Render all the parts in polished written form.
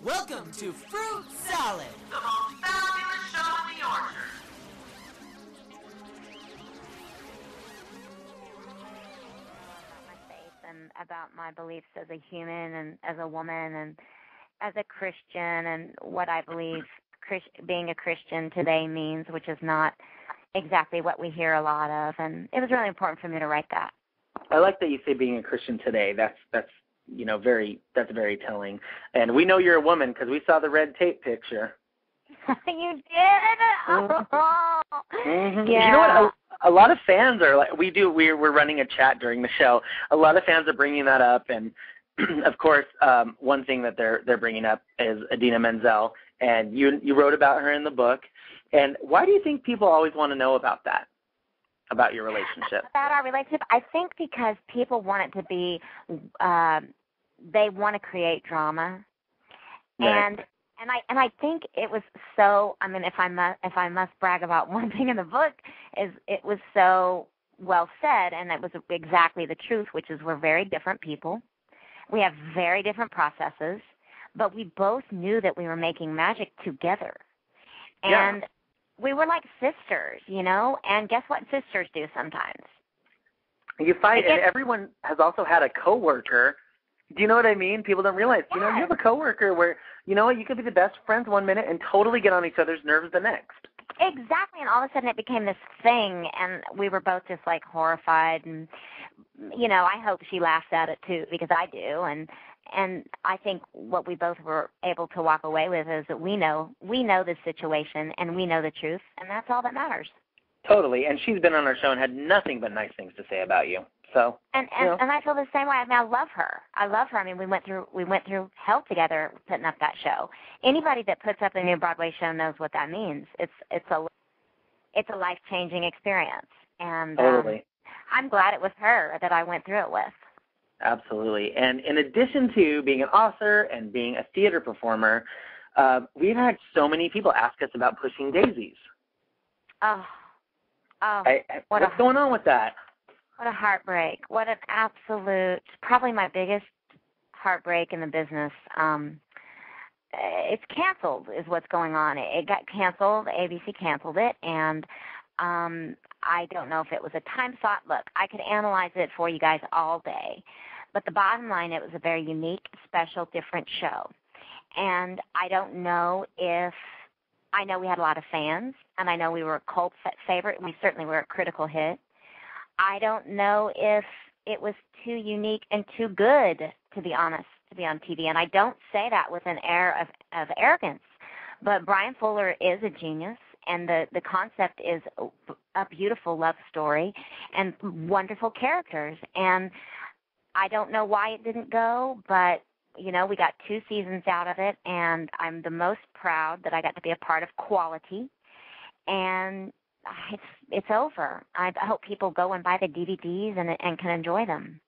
Welcome to Fruit Salad, the most fabulous show in the orchard. My faith and about my beliefs as a human and as a woman and as a Christian and what I believe being a Christian today means, which is not exactly what we hear a lot of. And it was really important for me to write that. I like that you say being a Christian today. That's very telling. And we know you're a woman because we saw the red tape picture. You did? Mm-hmm. Yeah. You know what? A lot of fans are like, we're running a chat during the show. A lot of fans are bringing that up, and of course, one thing that they're bringing up is Idina Menzel, and you wrote about her in the book. And why do you think people always want to know about that? About your relationship? About our relationship? I think because people want it to be, they want to create drama. Right. And I think it was so, I mean, if I must brag about one thing in the book, is it was so well said, and it was exactly the truth, which is we're very different people. We have very different processes, but we both knew that we were making magic together. And we were like sisters, you know, and guess what sisters do sometimes? You fight, and everyone has also had a coworker. Do you know what I mean? People don't realize, Yes. you have a coworker where, you know what, you could be the best friends one minute and totally get on each other's nerves the next. Exactly, and all of a sudden it became this thing, and we were both just like horrified, and, you know, I hope she laughs at it too, because I do, and I think what we both were able to walk away with is that we know the situation, and we know the truth, and that's all that matters. Totally, and she's been on our show and had nothing but nice things to say about you. So and I feel the same way. I mean, I love her. I mean, we went through hell together putting up that show. Anybody that puts up a new Broadway show knows what that means. It's a life-changing experience, and totally. I'm glad it was her that I went through it with. Absolutely. And in addition to being an author and being a theater performer, we've had so many people ask us about Pushing Daisies. What's going on with that? What a heartbreak. What an absolute, probably my biggest heartbreak in the business. It's canceled is what's going on. It got canceled. ABC canceled it, and I don't know if it was a time slot. Look, I could analyze it for you guys all day, but the bottom line, it was a very unique, special, different show. And I don't know if, I know we had a lot of fans, and I know we were a cult favorite. We certainly were a critical hit. I don't know if it was too unique and too good, to be honest, to be on TV. And I don't say that with an air of arrogance. But Brian Fuller is a genius, and the concept is a beautiful love story and wonderful characters. And I don't know why it didn't go, but, you know, we got 2 seasons out of it, and I'm the most proud that I got to be a part of quality. And it's over. I hope people go and buy the DVDs and can enjoy them.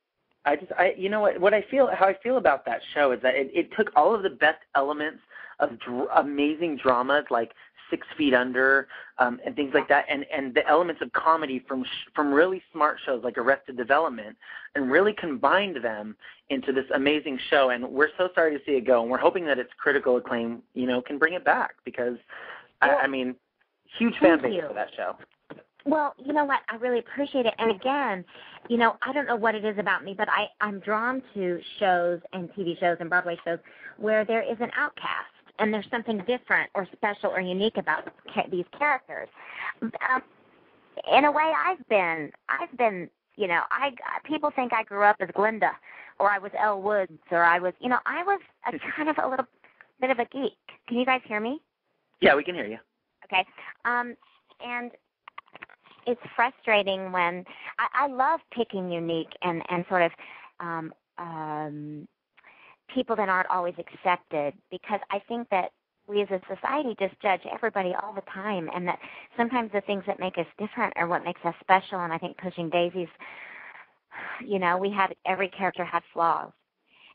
You know how I feel about that show is that it took all of the best elements of amazing dramas like 6 Feet Under and things like that, and the elements of comedy from really smart shows like Arrested Development, and really combined them into this amazing show. And we're so sorry to see it go, and we're hoping that its critical acclaim, you know, can bring it back because, I mean, huge fan base for that show. Well, you know what? I really appreciate it. And again, you know, I don't know what it is about me, but I'm drawn to shows and TV shows and Broadway shows where there is an outcast and there's something different or special or unique about these characters. In a way, I've been, you know, people think I grew up as Glinda, or I was Elle Woods, or I was a kind of a little bit of a geek. Can you guys hear me? Yeah, we can hear you. Okay. And it's frustrating when I love picking unique and sort of people that aren't always accepted, because I think that we as a society just judge everybody all the time, and that sometimes the things that make us different are what makes us special. And I think Pushing Daisies, you know, every character had flaws,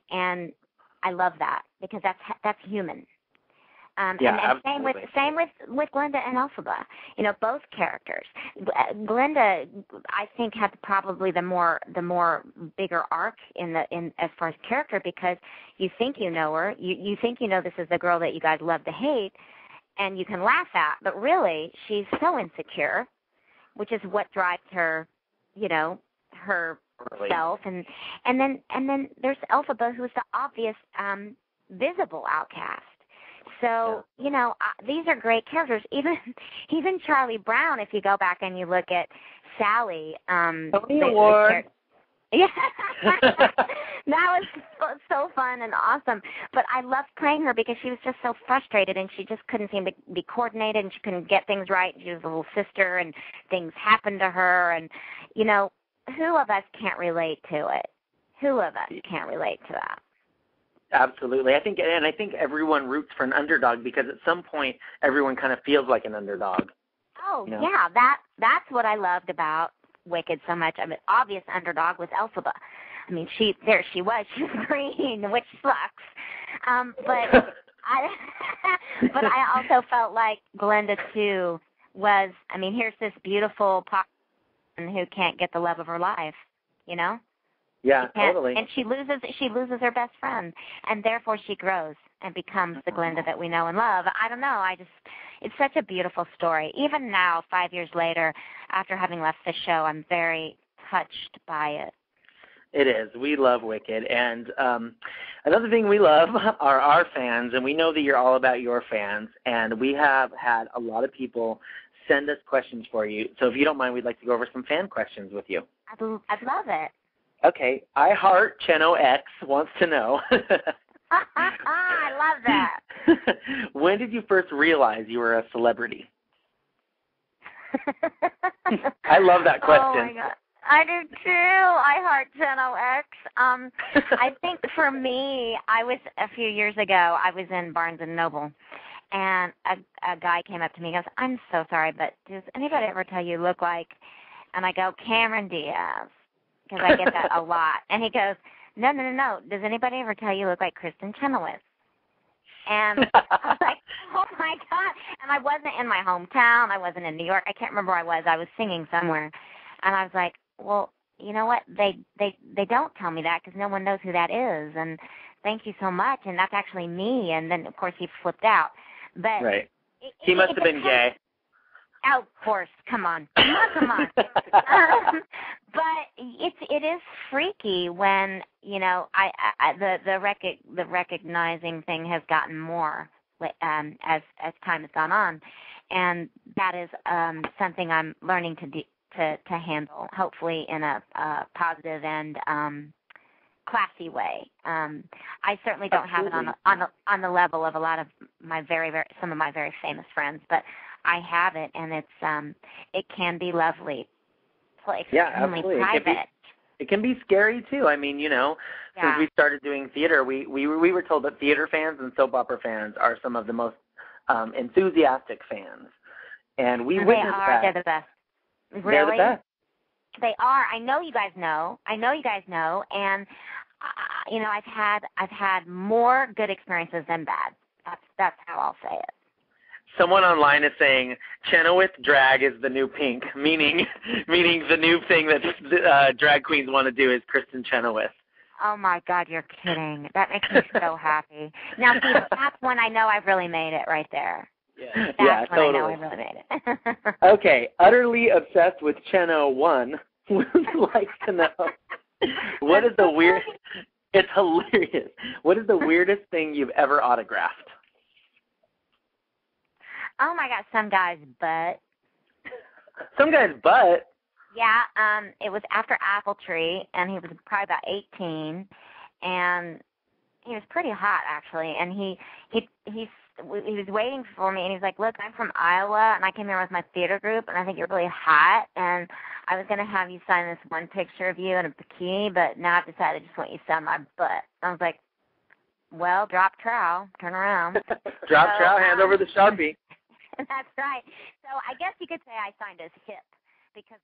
and I love that because that's human. Yeah, and absolutely. same with Glinda and Elphaba. You know, both characters. Glinda, I think, had probably the more bigger arc in as far as character, because you think you know her, you think you know this is the girl that you guys love to hate, and you can laugh at, but really she's so insecure, which is what drives her, you know, her self, and then there's Elphaba, who's the obvious visible outcast. So, you know, these are great characters. Even Charlie Brown, if you go back and you look at Sally. Tony Award. Yeah, that was so fun and awesome. But I loved playing her because she was just so frustrated, and she just couldn't seem to be coordinated, and she couldn't get things right. She was a little sister, and things happened to her. And, you know, who of us can't relate to it? Who of us can't relate to that? Absolutely. I think everyone roots for an underdog, because at some point everyone kind of feels like an underdog. Oh, you know? Yeah, that's what I loved about Wicked so much. I mean, obvious underdog was Elphaba. I mean, she was green, which sucks. But I also felt like Glinda too was. I mean, here's this beautiful pop who can't get the love of her life, you know. Yeah, totally. And she loses her best friend, and therefore she grows and becomes the Glinda that we know and love. I don't know. It's such a beautiful story. Even now, 5 years later, after having left the show, I'm very touched by it. It is. We love Wicked. And another thing we love are our fans, and we know that you're all about your fans. And we have had a lot of people send us questions for you. So if you don't mind, we'd like to go over some fan questions with you. I'd love it. Okay. I Heart Chenoweth wants to know. I love that. When did you first realize you were a celebrity? I love that question. Oh, my God. I do, too. I Heart Chenoweth. I think for me, a few years ago, I was in Barnes & Noble, and a guy came up to me and goes, "I'm so sorry, but does anybody ever tell you look like," and I go, "Cameron Diaz," because I get that a lot. And he goes, No. Does anybody ever tell you look like Kristin Chenoweth? And I was like, oh, my God. And I wasn't in my hometown. I wasn't in New York. I can't remember where I was. I was singing somewhere. And I was like, well, you know what? They don't tell me that because no one knows who that is. And thank you so much. And that's actually me. And then, of course, he flipped out. But right. He must have been gay. Oh, of course. Come on. But it is freaky when, you know, the recognizing thing has gotten more as time has gone on, and that is something I'm learning to handle, hopefully in a positive and classy way. I certainly don't Absolutely. have it on the level of a lot of my some of my very famous friends, but I have it, and it can be lovely. Yeah, absolutely. Private. It can be scary too. I mean, you know, since we started doing theater, we were told that theater fans and soap opera fans are some of the most enthusiastic fans, and we witnessed that. They're the best. Really? They're the best. They are. I know you guys know, and you know, I've had more good experiences than bad. That's how I'll say it. Someone online is saying Chenoweth drag is the new pink, meaning the new thing that drag queens want to do is Kristin Chenoweth. Oh, my God, you're kidding. That makes me so happy. Now, see, that's when I know I've really made it right there. That's when totally. I know I've really made it. Okay, utterly obsessed with Cheno 1 would like to know, what is the weird, it's hilarious, what is the weirdest thing you've ever autographed? Oh, my God, some guy's butt. Some guy's butt? Yeah, it was after Apple Tree, and he was probably about 18, and he was pretty hot, actually, and he was waiting for me, and he's like, look, I'm from Iowa, and I came here with my theater group, and I think you're really hot, and I was going to have you sign this one picture of you in a bikini, but now I've decided I just want you to sign my butt. I was like, well, drop trowel, turn around. Drop trowel, hand over the Sharpie. That's right. So I guess you could say I signed his hip because